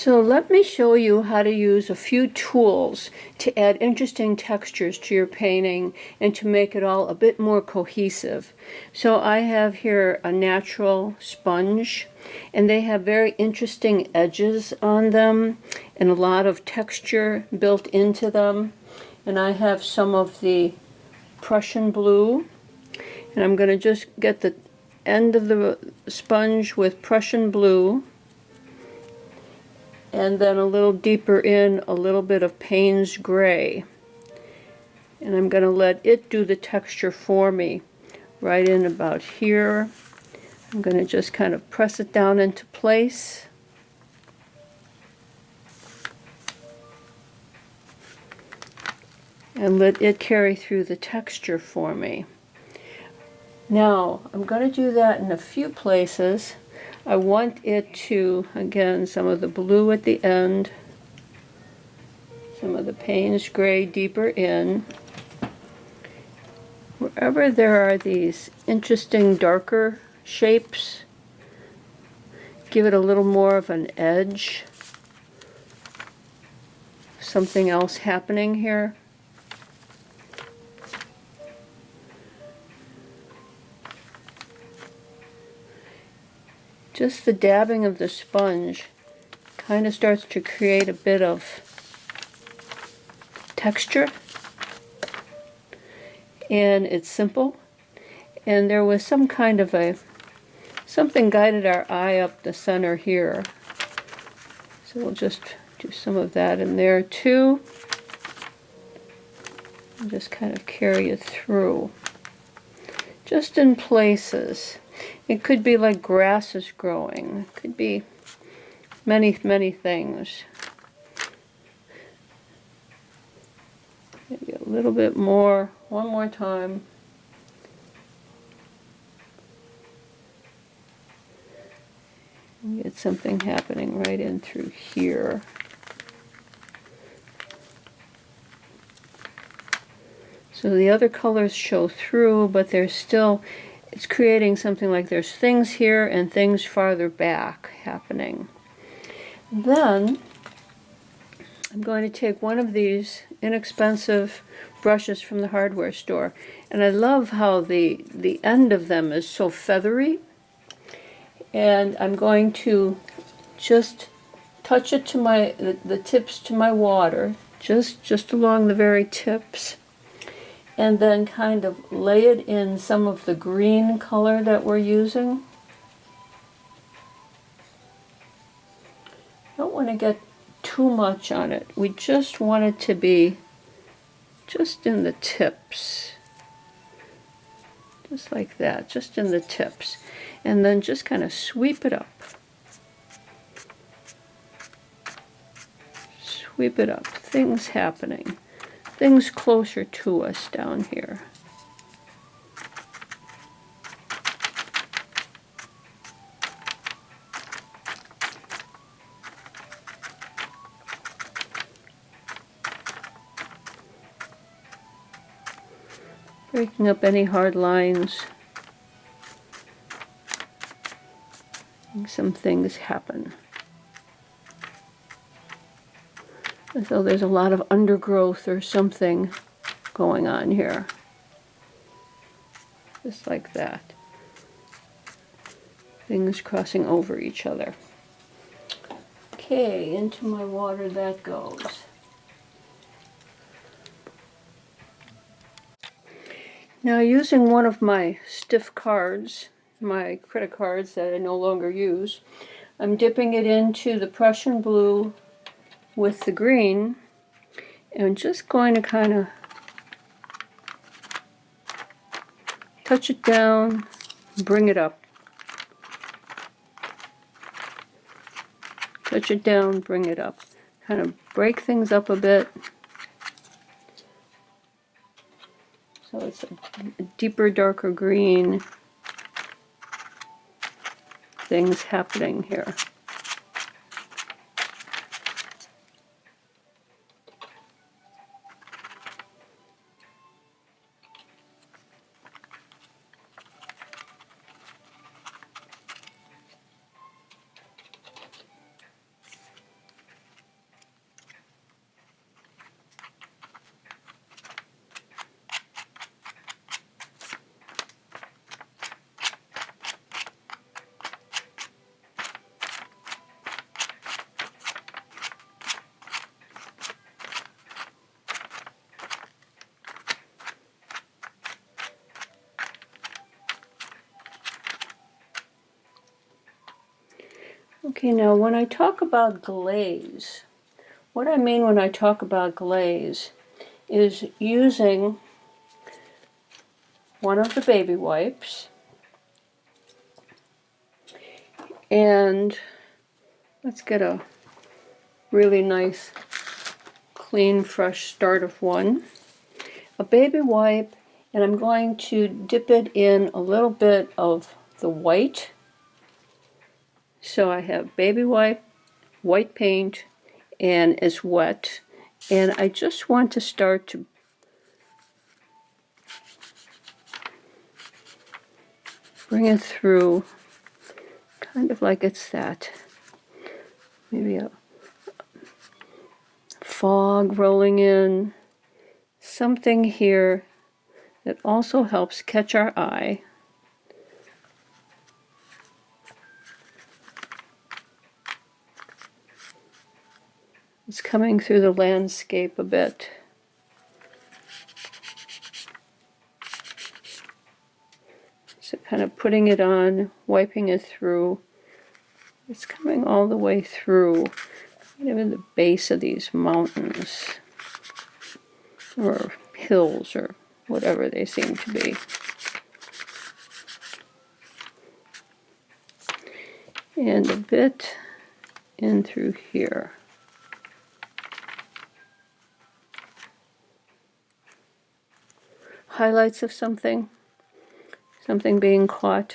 So let me show you how to use a few tools to add interesting textures to your painting and to make it all a bit more cohesive. So I have here a natural sponge, and they have very interesting edges on them and a lot of texture built into them. And I have some of the Prussian blue, and I'm going to just get the end of the sponge with Prussian blue, and then a little deeper in a little bit of Payne's gray. And I'm going to let it do the texture for me right in about here. I'm going to just kind of press it down into place. And let it carry through the texture for me. Now, I'm going to do that in a few places. I want it to, again, some of the blue at the end, some of the Payne's gray deeper in. Wherever there are these interesting darker shapes, give it a little more of an edge. Something else happening here. Just the dabbing of the sponge kind of starts to create a bit of texture. And it's simple. And there was some kind of something guided our eye up the center here. So we'll just do some of that in there too. And just kind of carry it through. Just in places. It could be like grass is growing. It could be many, many things. Maybe a little bit more. One more time. Get something happening right in through here. So the other colors show through, but there's still, it's creating something like there's things here and things farther back happening. Then I'm going to take one of these inexpensive brushes from the hardware store, and I love how the end of them is so feathery, and I'm going to just touch it to the tips to my water, just along the very tips, and then kind of lay it in some of the green color that we're using. Don't want to get too much on it. We just want it to be just in the tips. Just like that, just in the tips. And then just kind of sweep it up. Sweep it up. Things happening. Things closer to us down here. Breaking up any hard lines. Making some things happen. As though there's a lot of undergrowth or something going on here. Just like that. Things crossing over each other. Okay, into my water that goes. Now, using one of my stiff cards, my credit cards that I no longer use, I'm dipping it into the Prussian blue with the green, and just going to kind of touch it down, bring it up. Touch it down, bring it up. Kind of break things up a bit. So it's a deeper, darker green. Things happening here. Okay, now when I talk about glaze, what I mean when I talk about glaze is using one of the baby wipes, and let's get a really nice, clean, fresh start of one. A baby wipe, and I'm going to dip it in a little bit of the white. So I have baby wipe, white paint, and it's wet. And I just want to start to bring it through, kind of like it's that, maybe a fog rolling in, something here that also helps catch our eye. It's coming through the landscape a bit. So kind of putting it on, wiping it through. It's coming all the way through, kind of in the base of these mountains, or hills, or whatever they seem to be. And a bit in through here. Highlights of something being caught,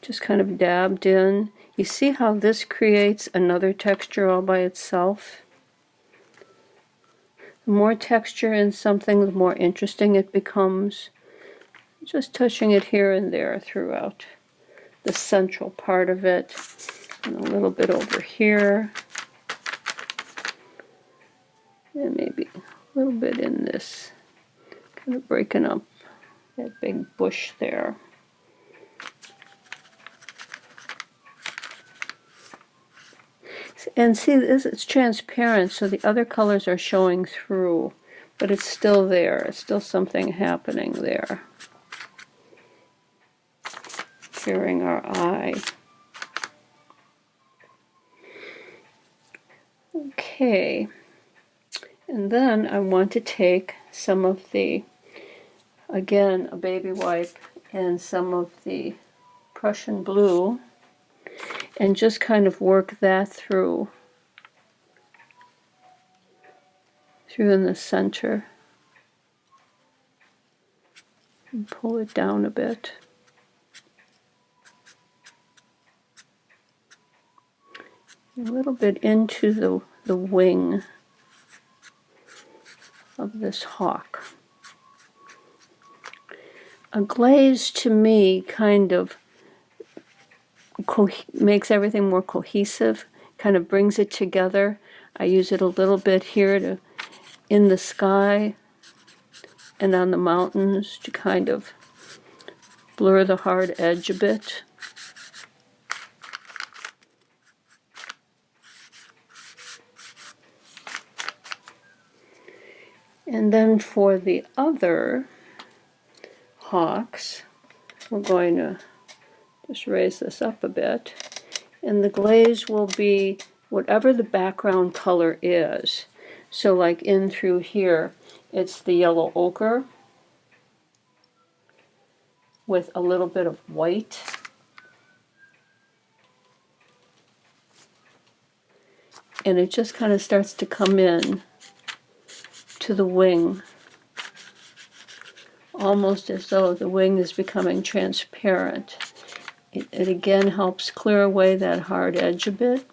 just kind of dabbed in. You see how this creates another texture all by itself? The more texture in something, the more interesting it becomes. Just touching it here and there throughout the central part of it, and a little bit over here, and maybe a little bit in this, kind of breaking up that big bush there. And see, this, it's transparent, so the other colors are showing through, but it's still there. It's still something happening there. Curing our eye. Okay, and then I want to take some of the, again, a baby wipe and some of the Prussian blue, and just kind of work that through in the center, and pull it down a bit. A little bit into the wing of this hawk. A glaze, to me, kind of makes everything more cohesive, kind of brings it together. I use it a little bit here in the sky and on the mountains to kind of blur the hard edge a bit. And then for the other hawks, we're going to just raise this up a bit. And the glaze will be whatever the background color is. So like in through here, it's the yellow ochre with a little bit of white. And it just kind of starts to come in to the wing, almost as though the wing is becoming transparent. It again helps clear away that hard edge a bit.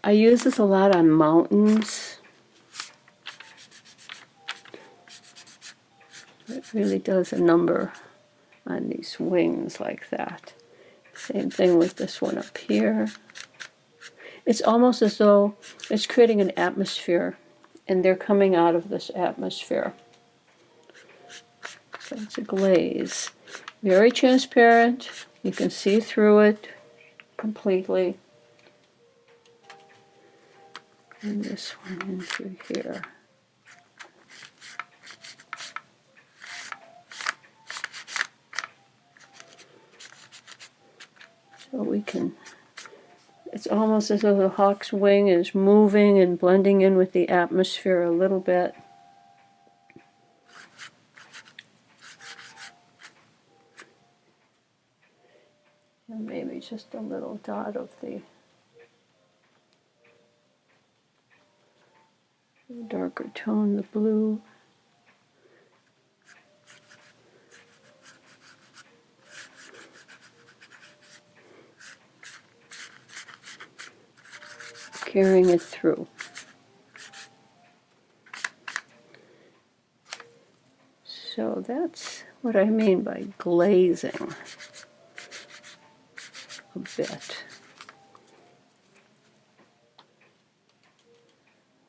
I use this a lot on mountains. It really does a number on these wings like that. Same thing with this one up here. It's almost as though it's creating an atmosphere, and they're coming out of this atmosphere. So it's a glaze. Very transparent. You can see through it completely. And this one in through here. So we can, it's almost as though the hawk's wing is moving and blending in with the atmosphere a little bit. And maybe just a little dot of the darker tone, the blue. Carrying it through. So that's what I mean by glazing a bit.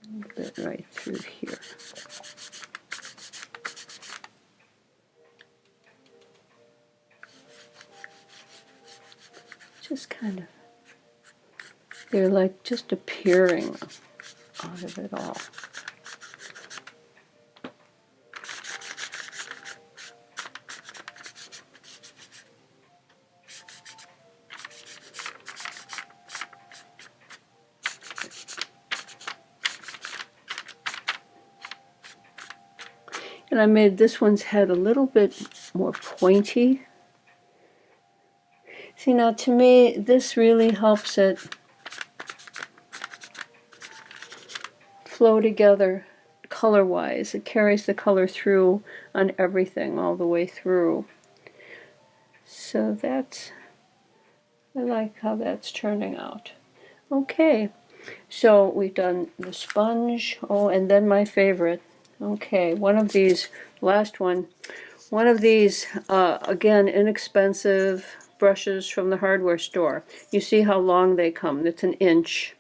A bit right through here. Just kind of, they're like just appearing out of it all. And I made this one's head a little bit more pointy. See, now to me, this really helps it flow together color-wise. It carries the color through on everything all the way through. So that's, I like how that's turning out. Okay, so we've done the sponge. Oh, and then my favorite. Okay, one of these, last one of these, again, inexpensive brushes from the hardware store. You see how long they come, it's 1 inch.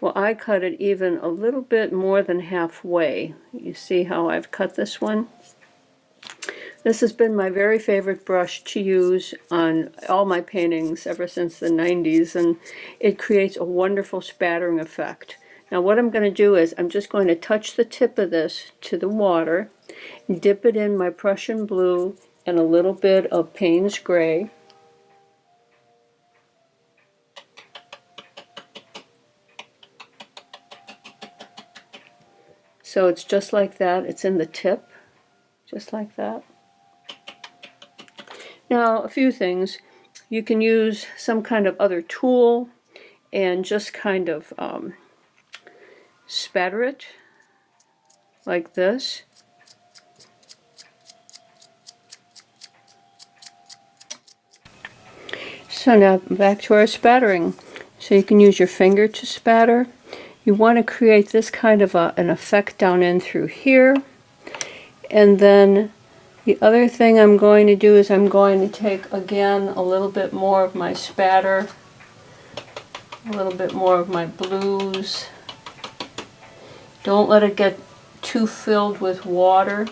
Well, I cut it even a little bit more than halfway. You see how I've cut this one? This has been my very favorite brush to use on all my paintings ever since the 90s, and it creates a wonderful spattering effect. Now what I'm going to do is I'm just going to touch the tip of this to the water, dip it in my Prussian blue and a little bit of Payne's Gray. So it's just like that, it's in the tip, just like that. Now a few things, you can use some kind of other tool and just kind of spatter it like this. So now back to our spattering. So you can use your finger to spatter. You want to create this kind of an effect down in through here. And then the other thing I'm going to do is I'm going to take again a little bit more of my spatter, a little bit more of my blues. Don't let it get too filled with water,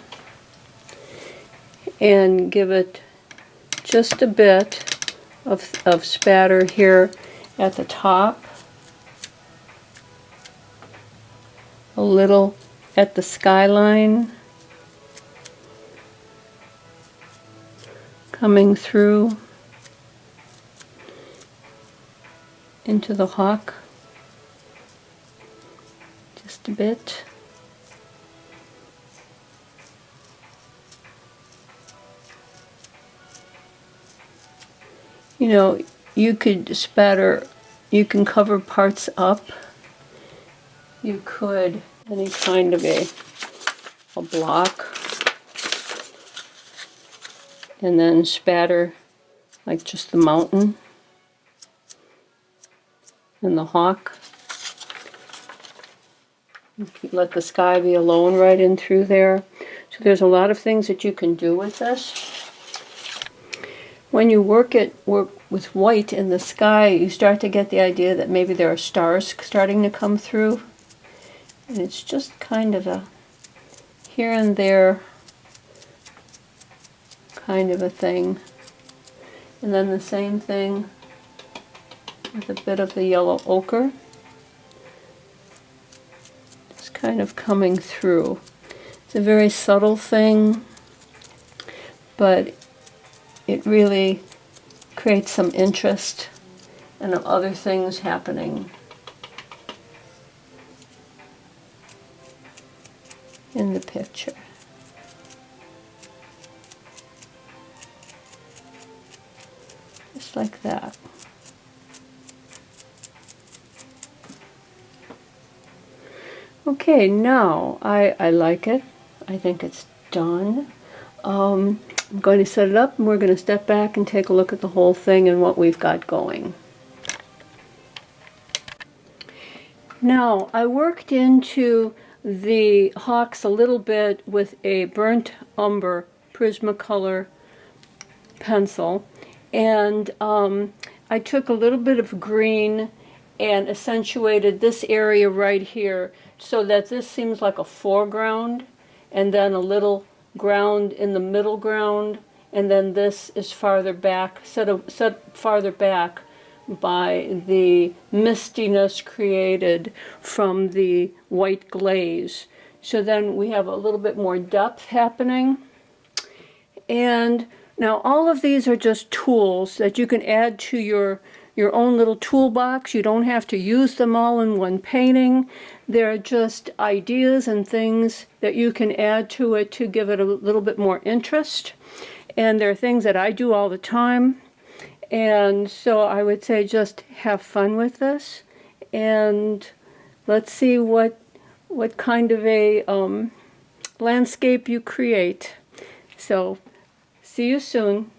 and give it just a bit of spatter here at the top, a little at the skyline, coming through into the hawk. Just a bit. You know, you could spatter, you can cover parts up. You could, any kind of a block, and then spatter like just the mountain and the hawk. Let the sky be alone right in through there. So there's a lot of things that you can do with this. When you work with white in the sky, you start to get the idea that maybe there are stars starting to come through. And it's just kind of a here and there kind of a thing. And then the same thing with a bit of the yellow ochre. Just kind of coming through. It's a very subtle thing, but it really creates some interest and of other things happening in the picture. Just like that. Okay, now I like it. I think it's done. I'm going to set it up and we're going to step back and take a look at the whole thing and what we've got going. Now, I worked into the hawks a little bit with a burnt umber Prismacolor pencil, and I took a little bit of green and accentuated this area right here so that this seems like a foreground, and then a little ground in the middle ground, and then this is farther back, set farther back by the mistiness created from the white glaze. So then we have a little bit more depth happening. And now all of these are just tools that you can add to your own little toolbox. You don't have to use them all in one painting. They're just ideas and things that you can add to it to give it a little bit more interest. And they're things that I do all the time. And so I would say just have fun with this, and let's see what kind of a landscape you create. So see you soon.